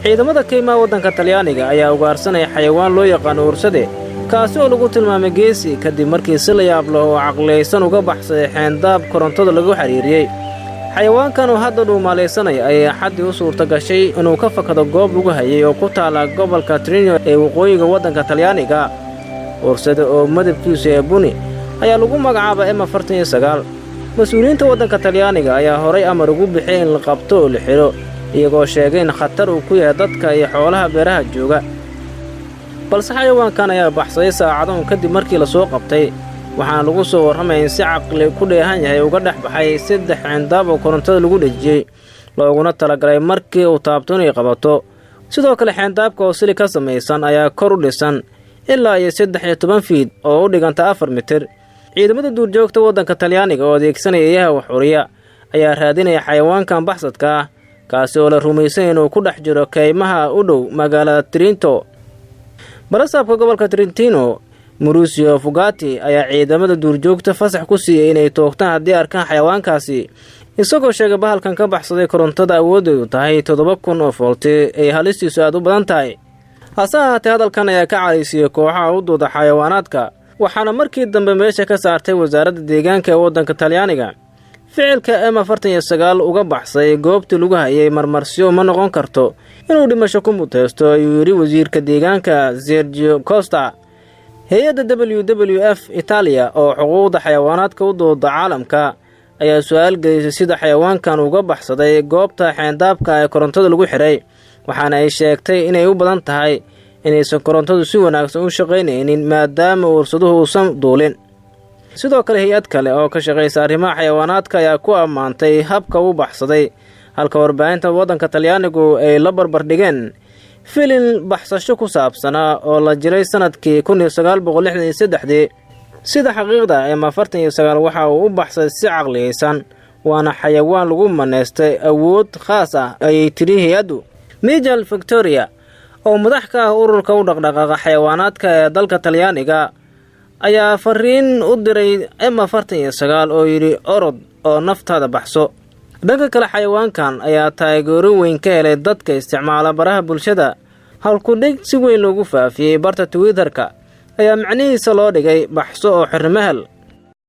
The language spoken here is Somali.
ciidamada kaymaha waddanka Talyaaniga ayaa ugaarsanaya xayawaan loo yaqaan uursade kaasi oo lagu tilmaamay geesi kadib markii si la yaab leh oo caqleysan uga baxsaday xeyndaab korontada lagu xiriiriyay. xayawaankan oo hadda dhuumaalaysanaya ayaa xaddi u suurta gashay inuu ka fakado goob lagu hayay oo ku taala gobolka Trino ee waqooyiga waddanka Talyaaniga. uursade oo madabkiisu ee buni ayaa lagu magacaabay M49. mas'uuliyiinta waddanka Talyaaniga ayaa horay amar ugu bixiyay in la qabto oo la xiro iyagoo sheegay in khatar uu ku yahay dadka iyo xoolaha beeraha jooga. balse xayawaankan ayaa baxsaday saacado kadib markii la soo qabtay waxaana lagu soo warramay in si caqli ku dheehan yahay uga dhex baxay 3 xeyndaab oo korontada lagu dhejiyay looguna talagalay markii uu taabto inay qabato. sidoo kale xeyndaabka oo sili ka samaysan ayaa kor u dhisan ilaa 13 fiid oo u dhiganta 4 mitir. ciidamada duurjoogta waddanka Talyaaniga oo adeegsanaya eeyaha wax uriya ayaa raadinaya xayawaankan baxsadka ah kaasi oo la rumaysan inuu ku dhex jiro kaymaha u dhow magaalada Trento. barasaabka gobolka Trentino Mauricio Fugatti ayaa ciidamada duurjoogta fasax ku siiyay inay toogtaan haddii arkaan xayawaankaasi isagoo sheegay bahalkan ka baxsaday korontada awoodeedu tahay 7,000 oo volt ay halistiisu aad u badan tahay. hase ahaatee hadalkan ayaa ka cadaysiyay kooxaha u dooda xayawaanaadka waxaana markii dambe meesha ka saartay wasaaradda deegaanka ee waddanka Talyaaniga. ficilka M49 uga baxsay goobtii lagu hayay marmarsiyo ma noqon karto inuu dhimasho ku muteysto ayuu yiri wasiirka deegaanka Sergio Costa. hay'adda WWF Italia oo xuquuqda xayawaanaadka u dooda caalamka ayaa su'aal gelisay sida xayawaankan uga baxsaday goobta xeyndaabka ee korontada lagu xiray waxaana ay sheegtay inay u badan tahay inaysan korontadu si wanaagsan u shaqaynaynin maadaama uursaduhu uusan duulin. sidoo kale hay'ad kale oo ka shaqeysa arrimaha xayawaanaadka ayaa ku ammaantay habka uu baxsaday halka warbaahinta waddanka Talyaanigu ay la barbar dhigeen filin baxsasho ku saabsanaa oo la jiray sanadkii 1963. sida xaqiiqda M49 waxa uu u baxsaday si caqliyeysan waana xayawaan lagu maneystay awood khaas ah ayay tiri hay'addu. Miguel Victoria oo madax ka ah ururka u dhaqdhaqaaqa xayawaanaadka ee dalka Talyaaniga ayaa fariin u diray M49 oo yiri orod oo naftaada baxso. dhanka kale xayawaankan ayaa taageero weyn ka helay dadka isticmaala baraha bulshada halku dhig si weyn loogu faafiyay barta Twitter-ka ayaa macnihiisa loo dhigay baxso oo xirmahel